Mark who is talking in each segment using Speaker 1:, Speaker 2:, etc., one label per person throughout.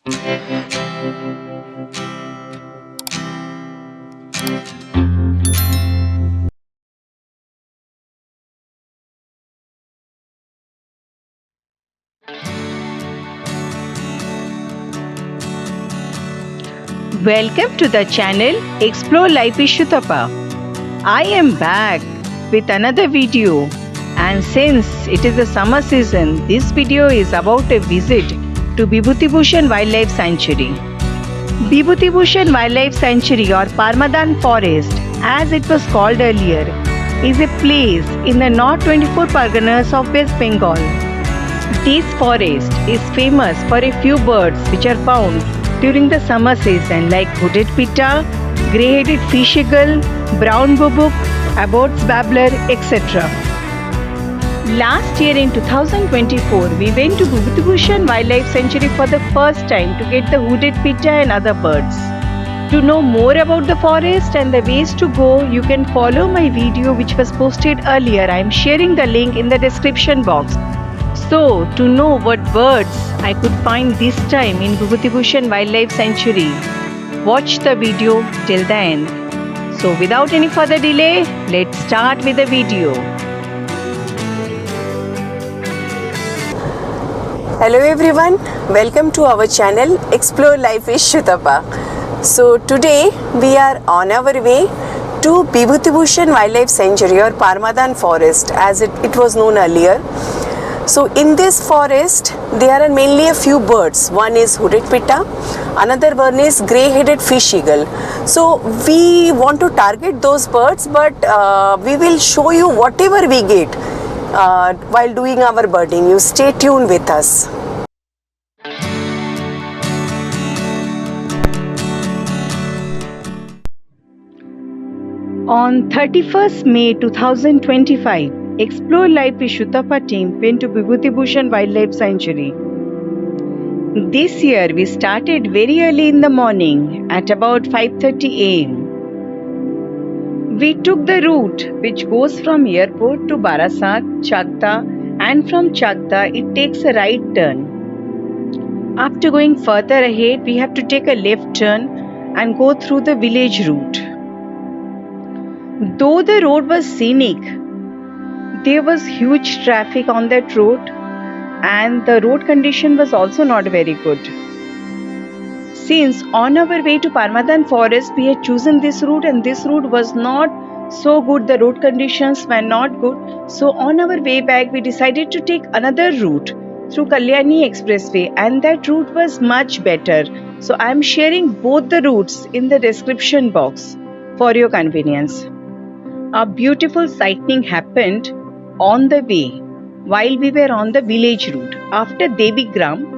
Speaker 1: Welcome to the channel Explore Life with Shutapa. I am back with another video, and since it is the summer season, this video is about a visit to Bibhutibhusan Wildlife Sanctuary. Bibhutibhusan Wildlife Sanctuary or Parmadan Forest, as it was called earlier, is a place in the North 24 Parganas of West Bengal. This forest is famous for a few birds which are found during the summer season like hooded pitta, grey-headed fish eagle, brown bubuk, Abbott's babbler, etc. Last year in 2024, we went to Bibhutibhusan Wildlife Sanctuary for the first time to get the hooded pitta and other birds. To know more about the forest and the ways to go, you can follow my video which was posted earlier. I am sharing the link in the description box. So, to know what birds I could find this time in Bibhutibhusan Wildlife Sanctuary, watch the video till the end. So, without any further delay, let's start with the video.
Speaker 2: Hello everyone, welcome to our channel Explore Life with Shutapa. So today we are on our way to Bibhutibhusan Wildlife Sanctuary or Parmadan Forest as it was known earlier. So in this forest there are mainly a few birds. One is hooded pitta, another one is grey-headed fish eagle. So we want to target those birds, but we will show you whatever we get while doing our birding. You stay tuned with us.
Speaker 1: On 31st May 2025, Explore Life with Shutapa team went to Bibhutibhusan Wildlife Sanctuary. This year we started very early in the morning at about 5:30 am. We took the route which goes from airport to Barasat, Chagda, and from Chagda it takes a right turn. After going further ahead, we have to take a left turn and go through the village route. Though the road was scenic, there was huge traffic on that road and the road condition was also not very good. Since on our way to Parmadan Forest we had chosen this route and this route was not so good, the road conditions were not good. So on our way back we decided to take another route through Kalyani Expressway and that route was much better. So I am sharing both the routes in the description box for your convenience. A beautiful sighting happened on the way while we were on the village route. After Devigram,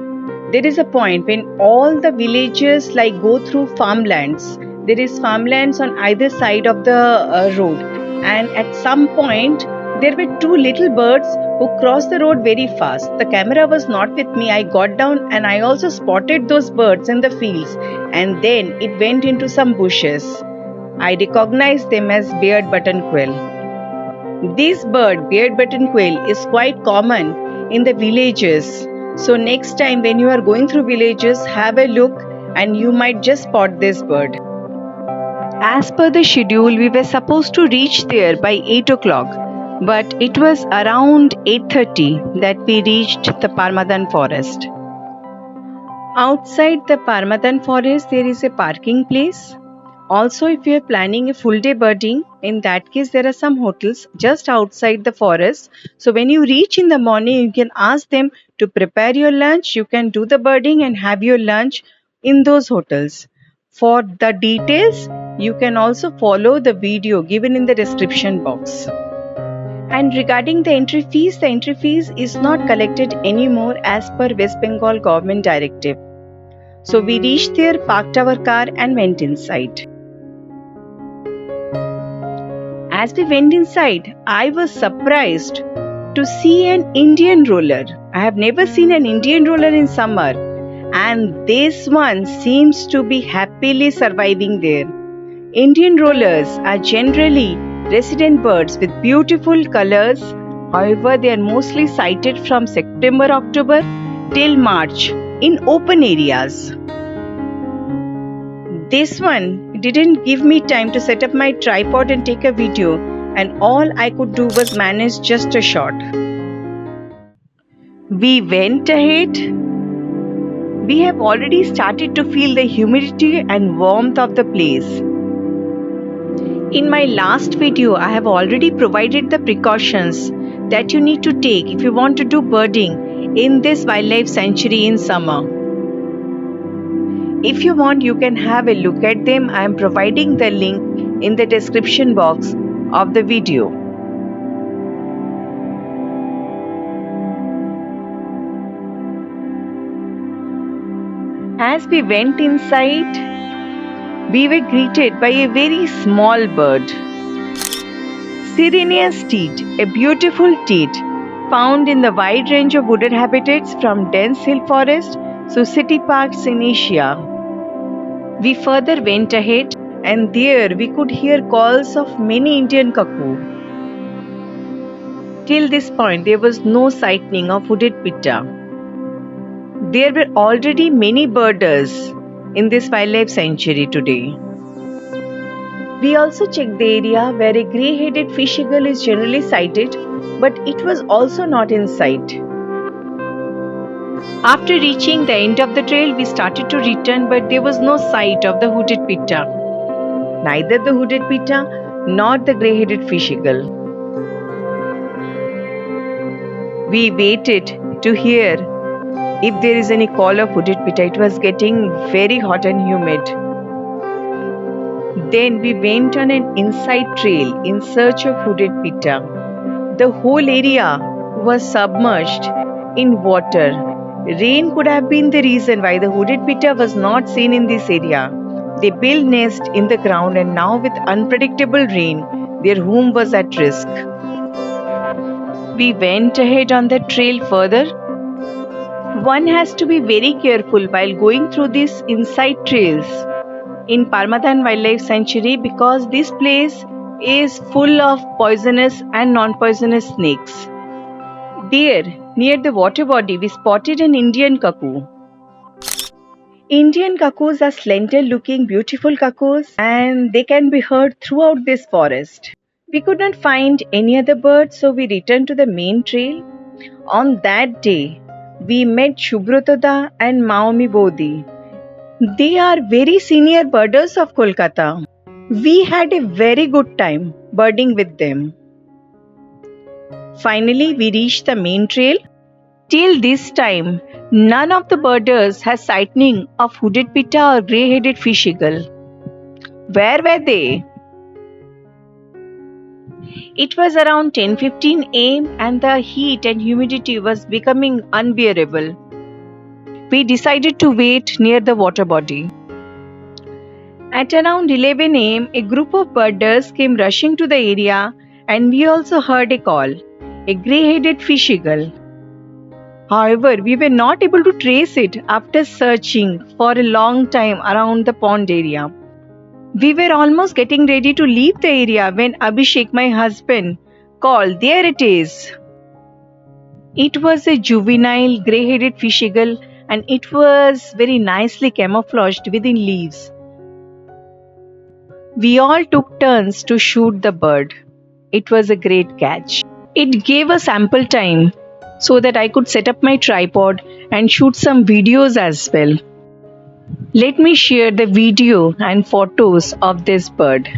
Speaker 1: there is a point when all the villages go through farmlands. There is farmlands on either side of the road, and at some point there were two little birds who crossed the road very fast. The camera was not with me. I got down and I also spotted those birds in the fields, and then it went into some bushes. I recognized them as beard button quail. This bird, beard button quail, is quite common in the villages. So next time when you are going through villages, have a look and you might just spot this bird. As per the schedule, we were supposed to reach there by 8 o'clock, but it was around 8:30 that we reached the Parmadan Forest. Outside the Parmadan Forest, there is a parking place. Also, if you are planning a full day birding, in that case there are some hotels just outside the forest. So when you reach in the morning, you can ask them to prepare your lunch. You can do the birding and have your lunch in those hotels. For the details, you can also follow the video given in the description box. And regarding the entry fees is not collected anymore as per West Bengal government directive. So we reached there, parked our car and went inside. As we went inside, I was surprised to see an Indian roller. I have never seen an Indian roller in summer, and this one seems to be happily surviving there. Indian rollers are generally resident birds with beautiful colors. However, they are mostly sighted from September-October till March in open areas. This one didn't give me time to set up my tripod and take a video, and all I could do was manage just a shot. We went ahead. We have already started to feel the humidity and warmth of the place. In my last video, I have already provided the precautions that you need to take if you want to do birding in this wildlife sanctuary in summer. If you want, you can have a look at them. I am providing the link in the description box of the video. As we went inside, we were greeted by a very small bird. Sirenius teat, a beautiful teat found in the wide range of wooded habitats from dense hill forest to city parks in Asia. We further went ahead, and there we could hear calls of many Indian cuckoo. Till this point, there was no sighting of hooded pitta. There were already many birders in this wildlife sanctuary today. We also checked the area where a grey-headed fish eagle is generally sighted, but it was also not in sight. After reaching the end of the trail, we started to return, but there was no sight of the hooded pitta. Neither the hooded pitta nor the grey-headed fish eagle. We waited to hear if there is any call of hooded pitta. It was getting very hot and humid. Then we went on an inside trail in search of hooded pitta. The whole area was submerged in water. Rain could have been the reason why the hooded pitta was not seen in this area. They build nest in the ground, and now with unpredictable rain, their home was at risk. We went ahead on the trail further. One has to be very careful while going through these inside trails in Parmadan Wildlife Sanctuary because this place is full of poisonous and non-poisonous snakes. There, near the water body, we spotted an Indian cuckoo. Indian cuckoos are slender-looking, beautiful cuckoos, and they can be heard throughout this forest. We could not find any other birds, so we returned to the main trail. On that day, we met Shubhratoda and Maomi Bodhi. They are very senior birders of Kolkata. We had a very good time birding with them. Finally, we reached the main trail. Till this time, none of the birders has sighting of hooded pitta or grey-headed fish eagle. Where were they? It was around 10:15 am and the heat and humidity was becoming unbearable. We decided to wait near the water body. At around 11 am, a group of birders came rushing to the area, and we also heard a call, a grey-headed fish eagle. However, we were not able to trace it after searching for a long time around the pond area. We were almost getting ready to leave the area when Abhishek, my husband, called, "There it is." It was a juvenile grey-headed fish eagle, and it was very nicely camouflaged within leaves. We all took turns to shoot the bird. It was a great catch. It gave us ample time so that I could set up my tripod and shoot some videos as well. Let me share the video and photos of this bird.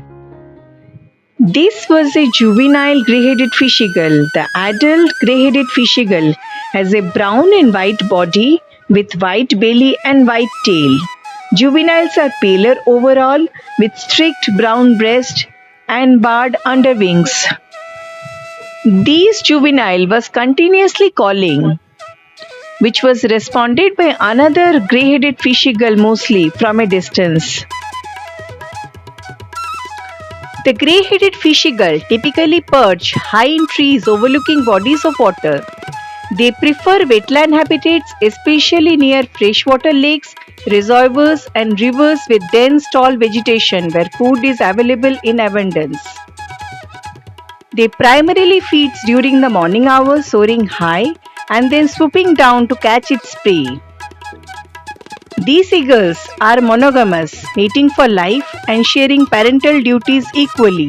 Speaker 1: This was a juvenile grey-headed fish eagle. The adult grey-headed fish eagle has a brown and white body with white belly and white tail. Juveniles are paler overall with streaked brown breast and barred underwings. This juvenile was continuously calling, which was responded by another grey-headed fish eagle mostly from a distance. The grey-headed fish eagle typically perch high in trees overlooking bodies of water. They prefer wetland habitats, especially near freshwater lakes, reservoirs and rivers with dense tall vegetation where food is available in abundance. They primarily feed during the morning hours, soaring high and then swooping down to catch its prey. These eagles are monogamous, mating for life and sharing parental duties equally.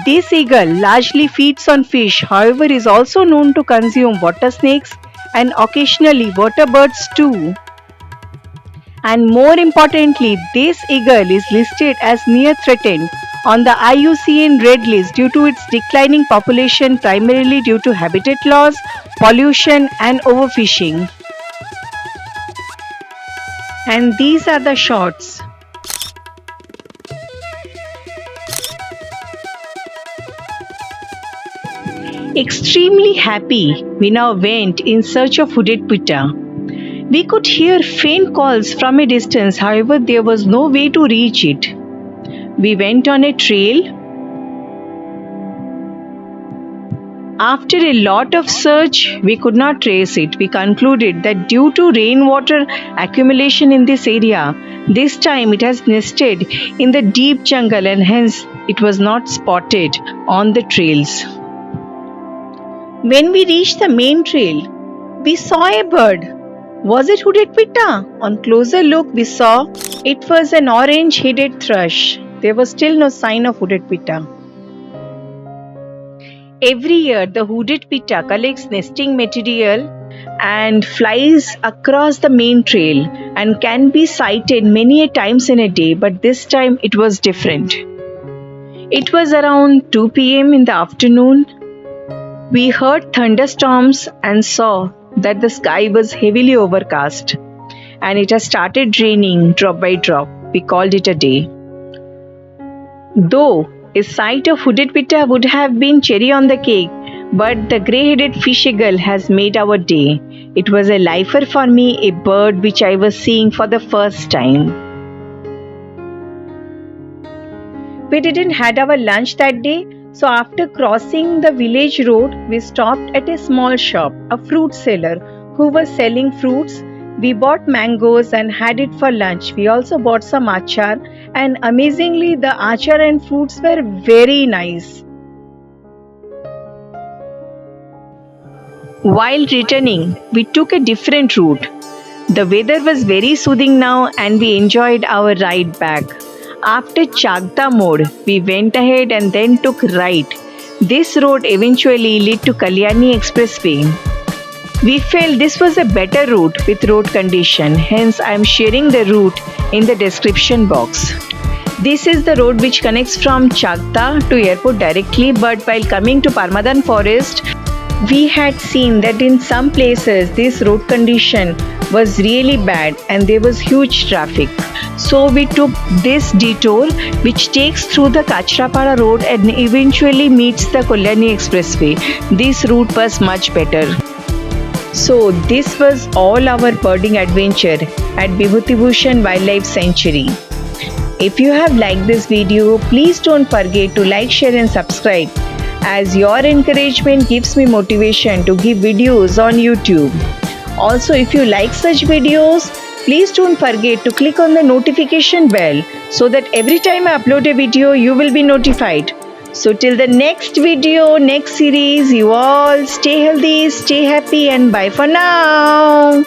Speaker 1: This eagle largely feeds on fish, however, is also known to consume water snakes and occasionally water birds too. And more importantly, this eagle is listed as near threatened on the IUCN Red List due to its declining population, primarily due to habitat loss, pollution, and overfishing. And these are the shots. Extremely happy, we now went in search of hooded pitta. We could hear faint calls from a distance, however, there was no way to reach it. We went on a trail. After a lot of search, we could not trace it. We concluded that due to rainwater accumulation in this area, this time it has nested in the deep jungle and hence it was not spotted on the trails. When we reached the main trail, we saw a bird. Was it hooded pitta? On closer look, we saw it was an orange-headed thrush. There was still no sign of hooded pitta. Every year, the hooded pitta collects nesting material and flies across the main trail and can be sighted many a times in a day, but this time it was different. It was around 2 p.m. in the afternoon. We heard thunderstorms and saw that the sky was heavily overcast and it has started raining drop by drop. We called it a day. Though a sight of hooded pitta would have been cherry on the cake, but the grey-headed fish eagle has made our day. It was a lifer for me, a bird which I was seeing for the first time. We didn't had our lunch that day, so after crossing the village road, we stopped at a small shop, a fruit seller who was selling fruits. We bought mangoes and had it for lunch. We also bought some achar, and amazingly the achar and fruits were very nice. While returning, we took a different route. The weather was very soothing now and we enjoyed our ride back. After Chagda mode, we went ahead and then took right. This road eventually led to Kalyani Expressway. We felt this was a better route with road condition, hence I am sharing the route in the description box. This is the road which connects from Chagda to airport directly, but while coming to Parmadan forest, we had seen that in some places this road condition was really bad and there was huge traffic. So we took this detour which takes through the Kachrapara road and eventually meets the Kalyani Expressway. This route was much better. So this was all our birding adventure at Bibhutibhusan Wildlife Sanctuary. If you have liked this video, please don't forget to like, share and subscribe, as your encouragement gives me motivation to give videos on YouTube. Also, if you like such videos, please don't forget to click on the notification bell so that every time I upload a video, you will be notified. So till the next video, next series, you all stay healthy, stay happy and bye for now.